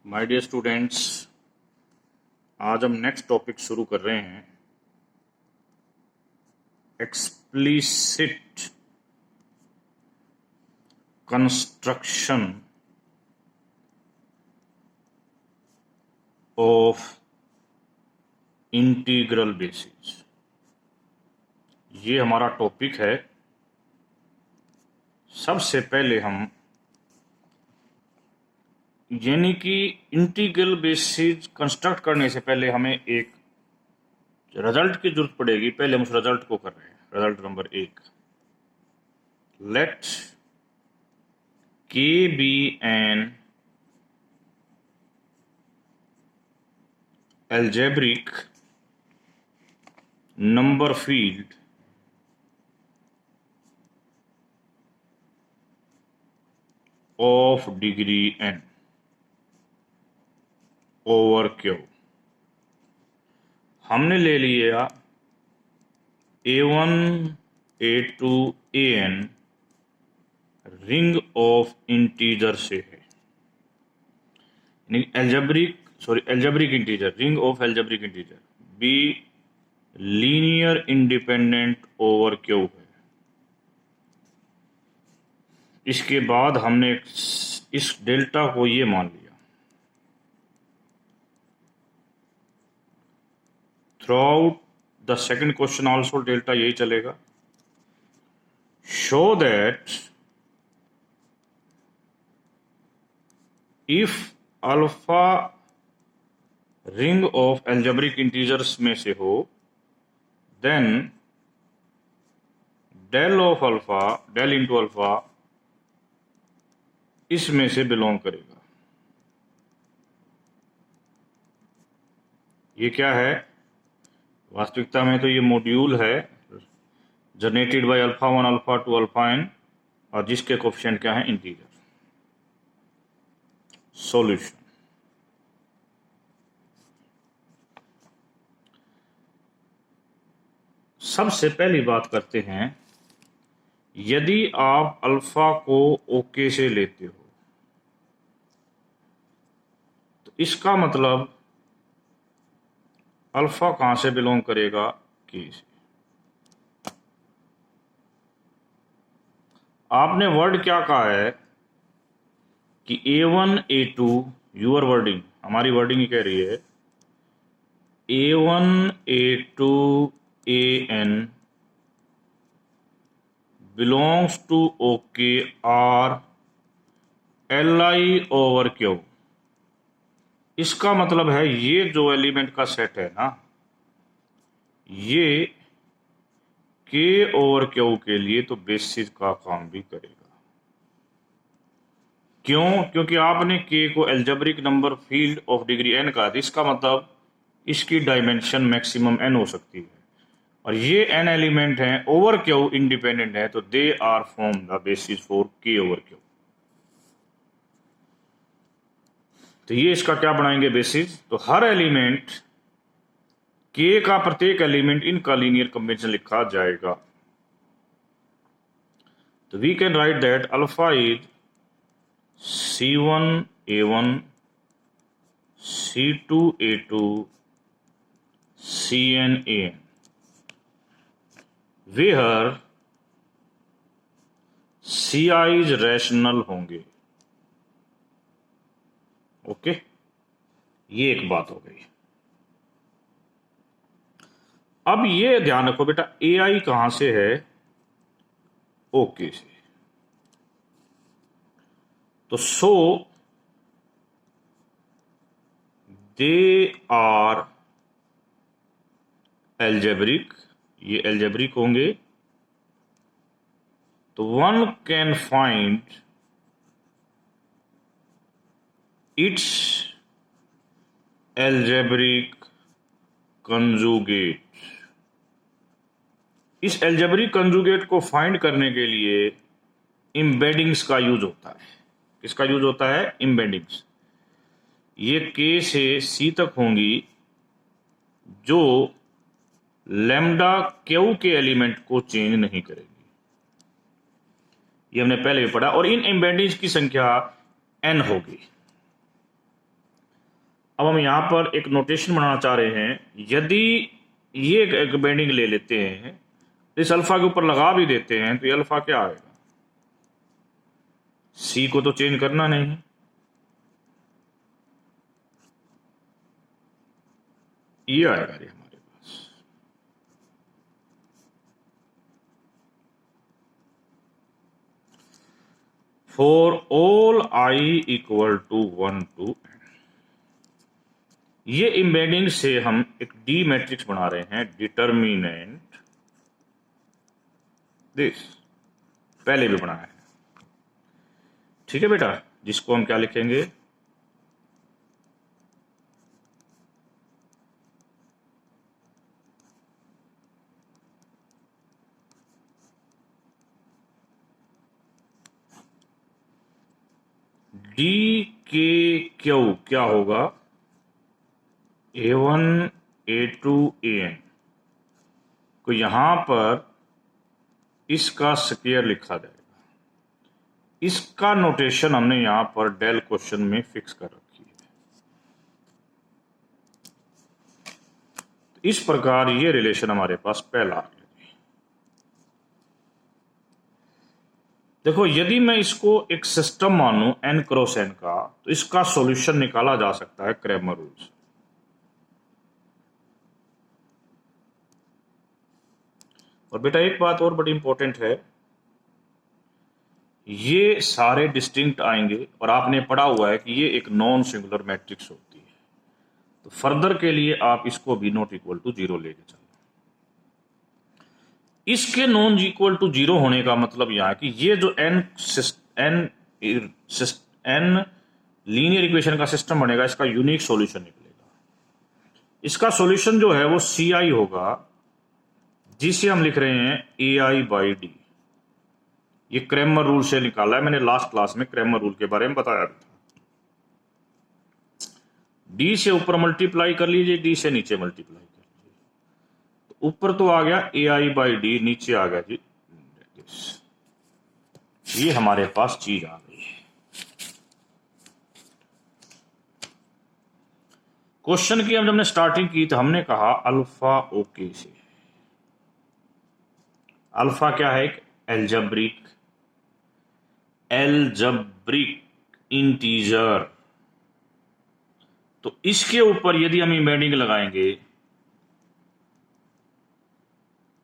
My dear students, आज हम next topic शुरू कर रहे हैं। Explicit construction of integral basis. ये हमारा टॉपिक है। सबसे पहले हम यानी कि इंटीग्रल बेसिस कंस्ट्रक्ट करने से पहले हमें एक रिजल्ट की जरूरत पड़ेगी। पहले हम उस रिजल्ट को कर रहे हैं। Result number 1, let K be an algebraic number field of degree n over Q। हमने ले लिया A1 A2 AN ring of integer से है, algebraic integer, ring of algebraic integer. Be linear independent over Q है। इसके बाद हमने इस डेल्टा को ये मान लिया। Throughout the second question also delta यही चलेगा। Show that if alpha ring of algebraic integers में से हो, then del of alpha, del into alpha इसमें से बिलोंग करेगा। ये क्या है? वास्तविकता में तो ये मॉड्यूल है generated by alpha 1 alpha 2 alpha n, और जिसके कोफिशिएंट क्या है? इंटीजर। सॉल्यूशन। सबसे पहली बात करते हैं, यदि आप अल्फा को ओके से लेते हो तो इसका मतलब अल्फा कहां से बिलोंग करेगा? के से। आपने वर्ड क्या कहा है कि A1 A2, यूअर वर्डिंग, हमारी वर्डिंग ही कह रही है A1 A2 AN belongs to OK or Li over Q। इसका मतलब है ये जो एलिमेंट का सेट है ना, ये K ओवर Q के लिए तो बेसिस का काम भी करेगा। क्यों? क्योंकि आपने K को algebraic number field of degree n कहा था। इसका मतलब इसकी डायमेंशन मैक्सिमम n हो सकती है, और ये n एलिमेंट हैं ओवर Q इंडिपेंडेंट है, तो they are form the basis for K over Q। तो ये इसका क्या बनाएंगे? बेसिस। तो हर एलिमेंट K का प्रत्येक एलिमेंट इनका लीनियर कॉम्बिनेशन लिखा जाएगा। तो we can write that alpha is C1 A1 C2 A2 Cn AN, where Ci's rational होंगे। ओके, ये एक बात हो गई। अब ये ध्यान रखो बेटा, AI कहां से है? ओके से। तो सो दे आर एल्जेब्रिक, ये एल्जेब्रिक होंगे। तो one can find its algebraic conjugate. इस एल्जेब्रिक कंजुगेट को फाइंड करने के लिए इम्बेडिंग्स का यूज होता है। किसका यूज होता है? इम्बेडिंग्स। ये K से C तक होंगी जो लैम्डा Q के एलिमेंट को चेंज नहीं करेगी। ये हमने पहले भी पढ़ा। और इन एम्बेडिंग्स की संख्या n होगी। अब हम यहाँ पर एक नोटेशन बनाना चाह रहे हैं, यदि ये एक बेंडिंग ले लेते हैं, इस अल्फा के ऊपर लगा भी देते हैं, तो ये अल्फा क्या आएगा, सी को तो चेंज करना नहीं, ये आएगा ये हमारे पास। For all i equal to 1 to n, ये इम्बेडिंग से हम एक डी मैट्रिक्स बना रहे हैं, डिटर्मिनेंट दिस, पहले भी बनाया है, ठीक है बेटा, जिसको हम क्या लिखेंगे, डी के क्यू क्या होगा, A1 A2 AN को यहां पर इसका स्क्वायर लिखा जाएगा। इसका नोटेशन हमने यहां पर डेल क्वेश्चन में फिक्स कर रखी है। तो इस प्रकार ये रिलेशन हमारे पास पहला आ गया। देखो, यदि मैं इसको एक सिस्टम मानूं n क्रॉस n का, तो इसका सॉल्यूशन निकाला जा सकता है क्रैमर रूल से। और बेटा एक बात और बड़ी इंपॉर्टेंट है, ये सारे डिस्टिंक्ट आएंगे और आपने पढ़ा हुआ है कि ये एक नॉन सिंगुलर मैट्रिक्स होती है, तो फर्दर के लिए आप इसको भी नॉट इक्वल टू 0 लेके चलो। इसके नॉन इक्वल टू 0 होने का मतलब यहां कि ये जो n लीनियर इक्वेशन का सिस्टम बनेगा, इसका यूनिक सॉल्यूशन निकलेगा। इसका सॉल्यूशन जो है वो CI होगा, जिसे हम लिख रहे हैं AI/D। ये क्रैमर रूल से निकाला है मैंने, लास्ट क्लास में क्रैमर रूल के बारे में बताया था। D से ऊपर मल्टीप्लाई कर लीजिए, D से नीचे मल्टीप्लाई कर लीजिए, तो ऊपर तो आ गया AI/D, नीचे आ गया जी ये हमारे पास चीज आ गई है। क्वेश्चन की हम हमने स्टार्टिंग की तो हमने कहा अल्फा ओके से। अल्फा क्या है, एक एल्जेब्रिक इंटीजर। तो इसके ऊपर यदि हम इम्बेडिंग लगाएंगे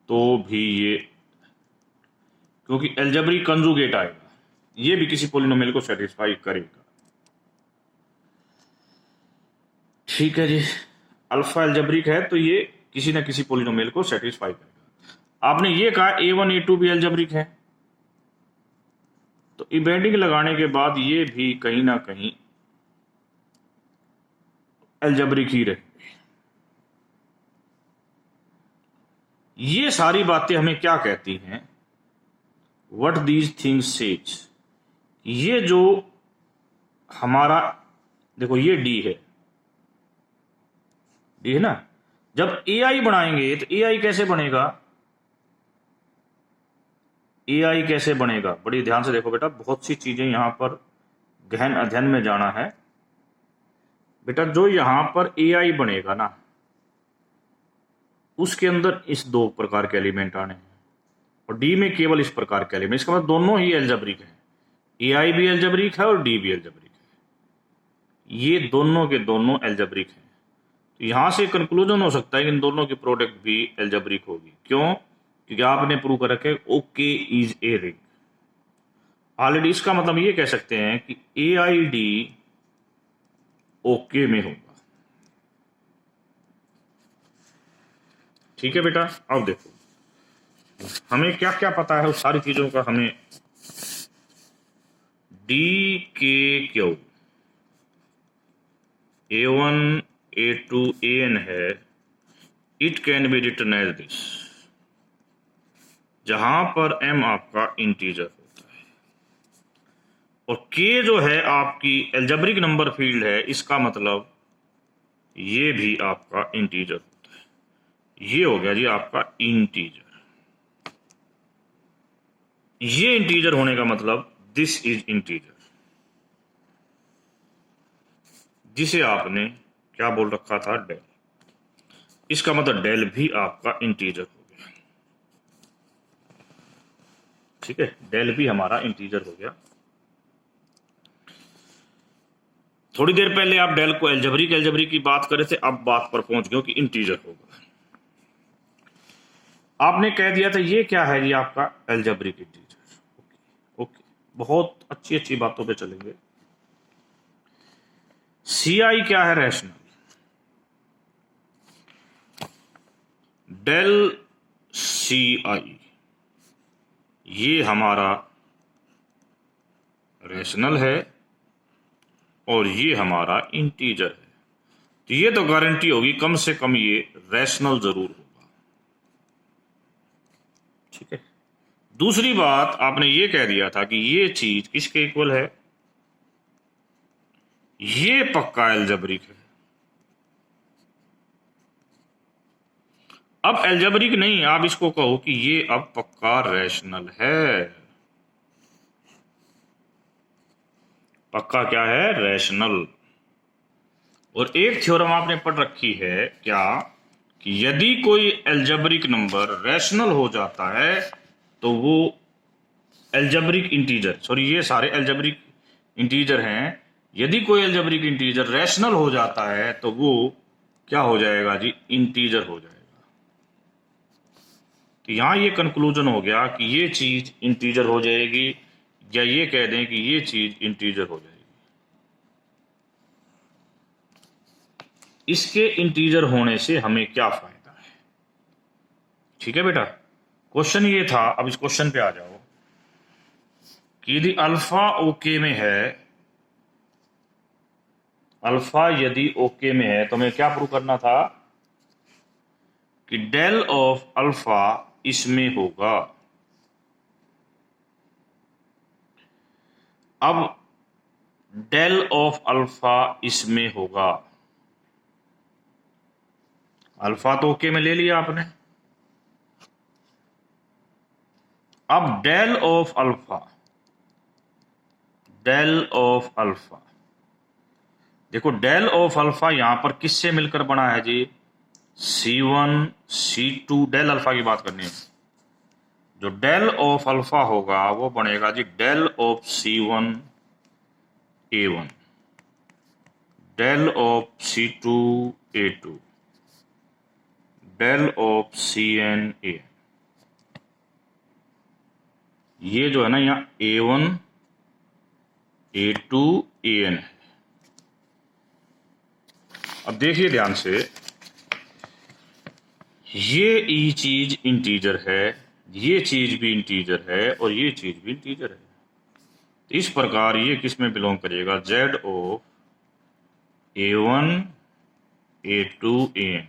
तो भी ये, क्योंकि एल्जेब्रिक कंजुगेट आएगा, ये भी किसी पोलिनोमियल को सेटिस्फाई करेगा। ठीक है जी, अल्फा एल्जेब्रिक है तो ये किसी ना किसी पोलिनोमियल को सेटिस्फाई करेगा। आपने ये कहा A1 A2 भी एल्जेब्रिक है, तो इम्बेडिंग लगाने के बाद ये भी कहीं ना कहीं एल्जेब्रिक ही रहे। ये सारी बातें हमें क्या कहती हैं, व्हाट दीज थिंग्स सेज, ये जो हमारा, देखो ये डी है ना, जब AI बनाएंगे तो AI कैसे बनेगा, AI कैसे बनेगा, बड़ी ध्यान से देखो बेटा, बहुत सी चीजें यहां पर गहन अध्ययन में जाना है बेटा। जो यहां पर AI बनेगा ना, उसके अंदर इस 2 प्रकार के एलिमेंट आने हैं और D में केवल इस प्रकार के एलिमेंट, इसका मतलब दोनों ही एल्जेब्रिक है, AI भी एल्जेब्रिक है और D भी एल्जेब्रिक है, ये दोनों के दोनों एल्जेब्रिक हैं। तो यहां से कंक्लूजन हो सकता है कि इन दोनों की प्रोडक्ट भी एल्जेब्रिक होगी। क्यों, क्योंकि आपने प्रूव कर रखे okay is a ring. Already इसका मतलब ये कह सकते हैं कि AID ओके में होगा। ठीक है बेटा, अब देखो हमें क्या क्या पता है, उस सारी चीजों का हमें DKQ A1 A2 AN है, it can be written as this, जहां पर M आपका इंटीजर होता है और K जो है आपकी एल्जेब्रिक नंबर फील्ड है, इसका मतलब ये भी आपका इंटीजर होता है। ये हो गया जी आपका इंटीजर। ये इंटीजर होने का मतलब दिस इज इंटीजर, जिसे आपने क्या बोल रखा था? डेल। इसका मतलब डेल भी आपका इंटीजर हो गया। ठीक है, डेल भी हमारा इंटीजर हो गया। थोड़ी देर पहले आप डेल को एल्जेब्रिक की बात कर रहे थे, अब बात पर पहुंच गए कि इंटीजर होगा। आपने कह दिया था ये क्या है जी आपका एल्जेब्रिक इंटीजर। ओके ओके, बहुत अच्छी अच्छी बातों पे चलेंगे। CI क्या है? रैशनल। डेल CI ये हमारा रैशनल है और ये हमारा इंटीजर है, तो ये तो गारंटी होगी कम से कम ये रैशनल जरूर होगा। ठीक है, दूसरी बात आपने ये कह दिया था कि ये चीज किसके इक्वल है? ये पक्का एल्जेब्रिक है। अब एल्जेब्रिक नहीं, आप इसको कहो कि ये अब पक्का रैशनल है। पक्का क्या है? रैशनल। और एक थ्योरम आपने पढ़ रखी है क्या, कि यदि कोई एल्जेब्रिक नंबर रैशनल हो जाता है तो वो एल्जेब्रिक इंटीजर, सॉरी ये सारे एल्जेब्रिक इंटीजर हैं, यदि कोई एल्जेब्रिक इंटीजर रैशनल हो जाता है तो वो क्या हो जाएगा जी? इंटीजर हो जाएगा। तो यहां ये कंक्लूजन हो गया कि ये चीज इंटीजर हो जाएगी, या ये कह दें कि ये चीज इंटीजर हो जाएगी। इसके इंटीजर होने से हमें क्या फायदा है? ठीक है बेटा, क्वेश्चन ये था। अब इस क्वेश्चन पे आ जाओ कि यदि अल्फा ओके में है, अल्फा यदि ओके में है तो हमें क्या प्रूव करना था? कि डेल ऑफ अल्फा इसमें होगा। अब डेल ऑफ अल्फा इसमें होगा, अल्फा तो ओके में ले लिया आपने। अब del of alpha, del of alpha, देखो डेल ऑफ अल्फा यहां पर किससे मिलकर बना है जी? C1 C2, डेल अल्फा की बात करनी है। जो डेल ऑफ अल्फा होगा वो बनेगा जी del of C1 A1, del of C2 A2, del of Cn A। ये जो है ना यहाँ A1 A2 An है। अब देखिए ध्यान से, ये चीज इंटीजर है, ये चीज भी इंटीजर है और ये चीज भी इंटीजर है। तो इस प्रकार ये किस में बिलोंग करेगा? Z of A1 A2 An।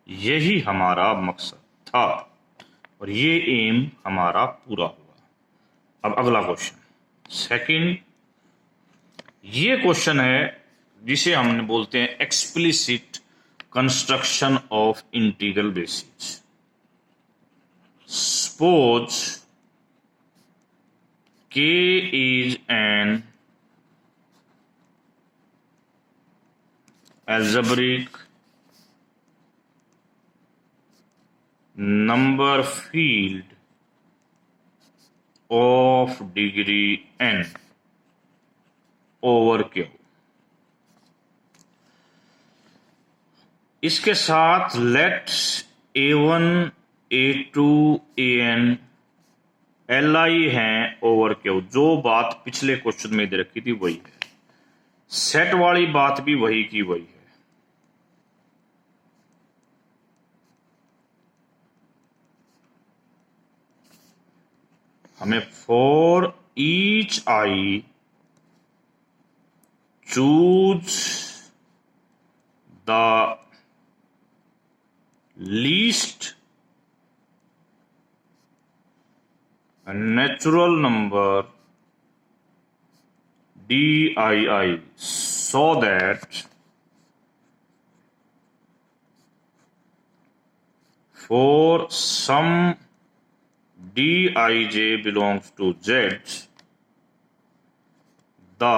यही हमारा मकसद था और ये एम हमारा पूरा हुआ। अब अगला क्वेश्चन, सेकंड, ये क्वेश्चन है जिसे हम बोलते हैं explicit construction of integral basis. Suppose K is an algebraic number field of degree n over Q। इसके साथ let A1 A2 An Li हैं ओवर Q। जो बात पिछले क्वेश्चन में दे रखी थी वही है, सेट वाली बात भी वही की वही है। हमें for each I choose the least natural number dii so that for some dij belongs to Z, the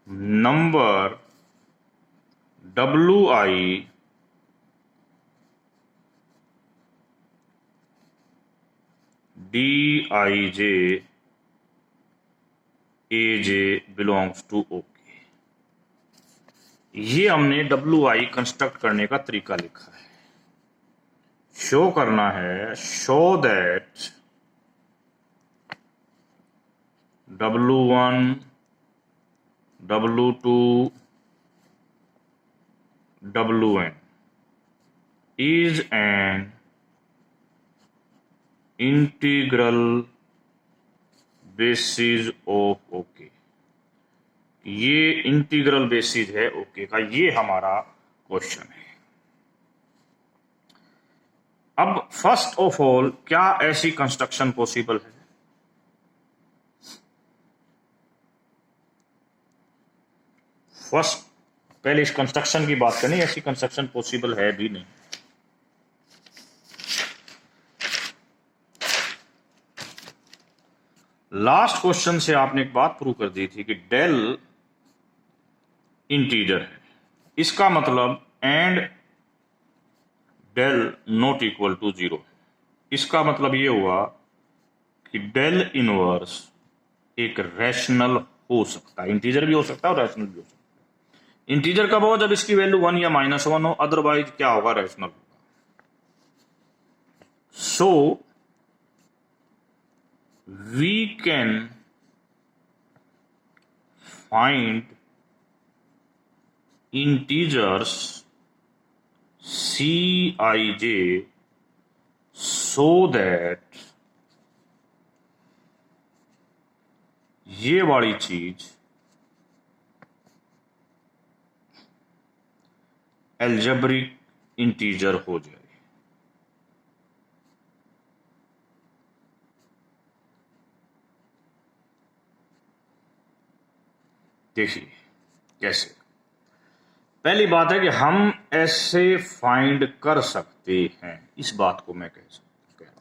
number WI DIJ AJ belongs to okay. ये हमने WI कंस्ट्रक्ट करने का तरीका लिखा है। शो करना है, show that W1 W2 WN is an integral basis of OK। ये इंटीग्रल बेसिस है ओके का, ये हमारा क्वेश्चन है। अब फर्स्ट ऑफ ऑल, क्या ऐसी कंस्ट्रक्शन पॉसिबल है? फर्स्ट पहले इस कंस्ट्रक्शन की बात करनी, ऐसी कंस्ट्रक्शन पॉसिबल है भी नहीं। लास्ट क्वेश्चन से आपने एक बात प्रूव कर दी थी कि डेल इंटीजर है, इसका मतलब and del not equal to 0 है। इसका मतलब ये हुआ कि डेल इनवर्स एक रैशनल हो सकता है, इंटीजर भी हो सकता है और रैशनल भी हो सकता है। इंटीजर कब हो? जब इसकी वैल्यू 1 या -1 हो, अदरवाइज क्या होगा? रैशनल होगा। सो we can find integers Cij so that ये वाली चीज एल्जेब्रिक इंटीजर हो जाए। देखिए कैसे। पहली बात है कि हम ऐसे फाइंड कर सकते हैं, इस बात को मैं कह रहा हूं।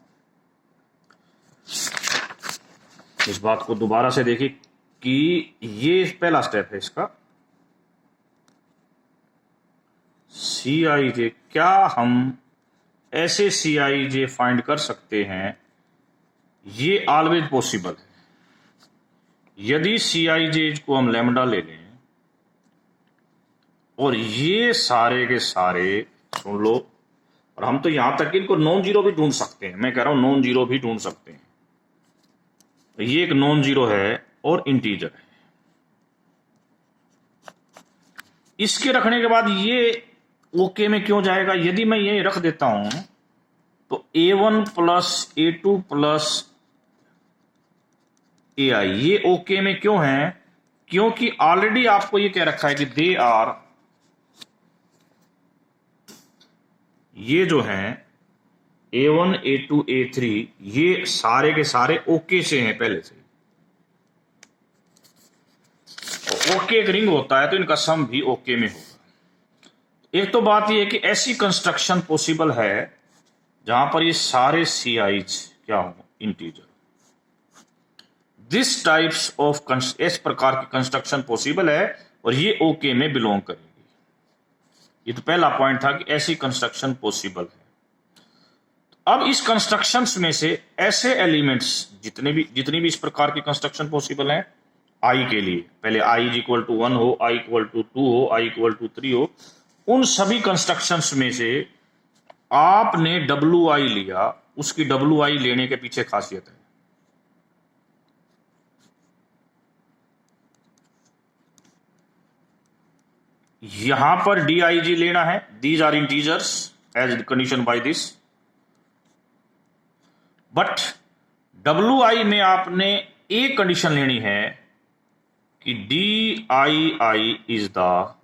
इस बात को दोबारा से देखिए कि ये पहला स्टेप है इसका, Cij। क्या हम ऐसे Cij फाइंड कर सकते हैं? ये ऑलवेज पॉसिबल है। यदि Cij को हम लैम्डा ले लें और ये सारे के सारे, सुन लो, और हम तो यहां तक इनको नॉन जीरो भी ढूंढ सकते हैं, मैं कह रहा हूं नॉन जीरो भी ढूंढ सकते हैं। तो ये एक नॉन जीरो है और इंटीजर है। इसके रखने के बाद ये ओके में क्यों जाएगा? यदि मैं ये रख देता हूं तो A1 plus A2 plus AI ये ओके में क्यों है? क्योंकि ऑलरेडी आपको ये कह रखा है कि दे आर, ये जो हैं A1 A2 A3 ये सारे के सारे ओके से हैं पहले से। ओके एक रिंग होता है तो इनका सम भी ओके में होगा। एक तो बात यह है कि ऐसी कंस्ट्रक्शन पॉसिबल है जहां पर ये सारे Ci's क्या हो? इंटीजर। दिस टाइप्स ऑफ इस प्रकार की कंस्ट्रक्शन पॉसिबल है और ये ओके में बिलोंग करेगी। ये तो पहला पॉइंट था कि ऐसी कंस्ट्रक्शन पॉसिबल है। अब इस कंस्ट्रक्शंस में से ऐसे एलिमेंट्स जितनी भी इस प्रकार की कंस्ट्रक्शन पॉसिबल है आई के लिए, पहले i इक्वल टू 1 हो, i इक्वल टू 2 हो, i इक्वल टू 3 हो, उन सभी कंस्ट्रक्शंस में से आपने WI लिया। उसकी WI लेने के पीछे खासियत है, यहां पर DIG लेना है। These are integers as condition by this, but WI में आपने एक कंडीशन लेनी है कि DII इज द,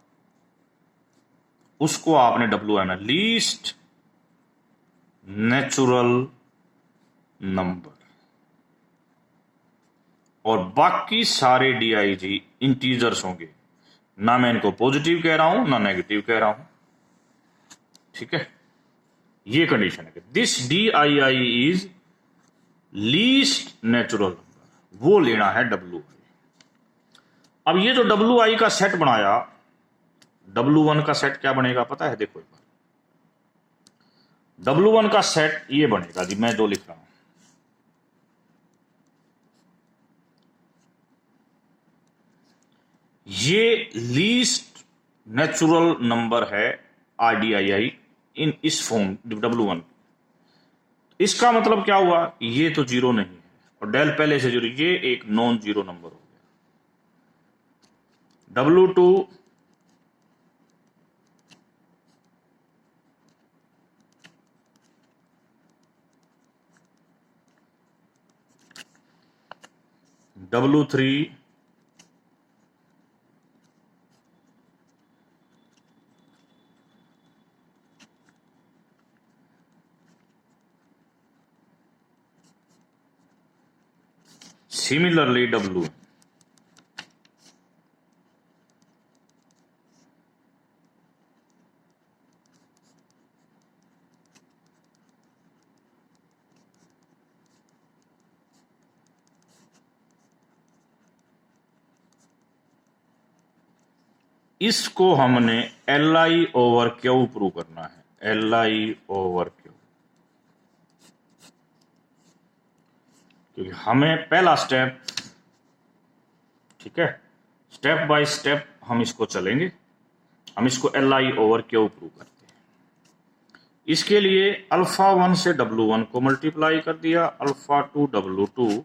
उसको आपने WI में लीस्ट नेचुरल नंबर, और बाकी सारे DIG इंटीजर्स होंगे। ना मैं इनको पॉजिटिव कह रहा हूं ना नेगेटिव कह रहा हूं, ठीक है। ये कंडीशन है कि this DII is least natural number, वो लेना है WI। अब ये जो WI का सेट बनाया, W1 का सेट क्या बनेगा पता है? देखो एक बार, W1 का सेट ये बनेगा जी, मैं जो लिख रहा हूं, ये लीस्ट नेचुरल नंबर है RDII इन इस फॉर्म W1। इसका मतलब क्या हुआ? ये तो जीरो नहीं है और डेल पहले से जीरो, ये एक नॉन जीरो नंबर हो गया। W2 W3 similarly W। इसको हमने LI ओवर क्यू प्रूव करना है, LI ओवर क्यू, क्योंकि हमें पहला स्टेप, ठीक है, स्टेप बाय स्टेप हम इसको चलेंगे। हम इसको LI ओवर क्यू प्रूव करते हैं। इसके लिए α1 से W1 को मल्टीप्लाई कर दिया, α2 W2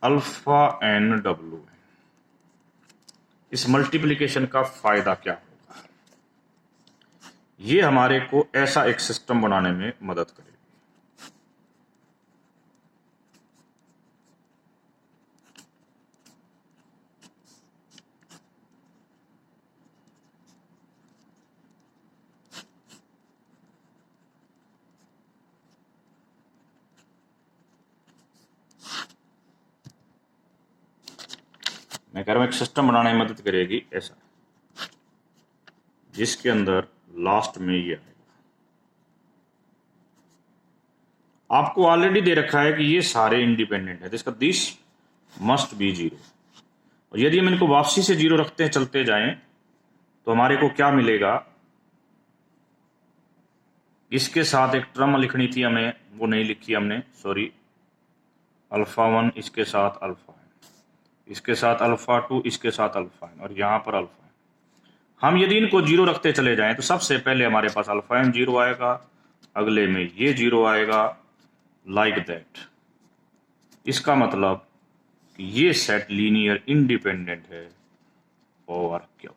अल्फा n W। इस मल्टीप्लिकेशन का फायदा क्या होगा? ये हमारे को ऐसा एक सिस्टम बनाने में मदद करेगी। मैं कह रहा हूं एक सिस्टम बनाने में मदद करेगी ऐसा, जिसके अंदर लास्ट में ये आएगा। आपको ऑलरेडी दे रखा है कि ये सारे इंडिपेंडेंट है, जिसका दिस मस्ट बी जीरो। और यदि हम इनको वापसी से जीरो रखते हैं, चलते जाएं, तो हमारे को क्या मिलेगा? इसके साथ एक टर्म लिखनी थी हमें, वो नहीं लिखी हमने, सॉरी। α1 इसके साथ अल्फा है, इसके साथ α2 इसके साथ अल्फा है, और यहां पर अल्फा है। हम यदि इनको जीरो रखते चले जाएं तो सबसे पहले हमारे पास α1 जीरो आएगा, अगले में ये जीरो आएगा, लाइक दैट। इसका मतलब कि ये सेट लीनियर इंडिपेंडेंट है ओवर क्यू।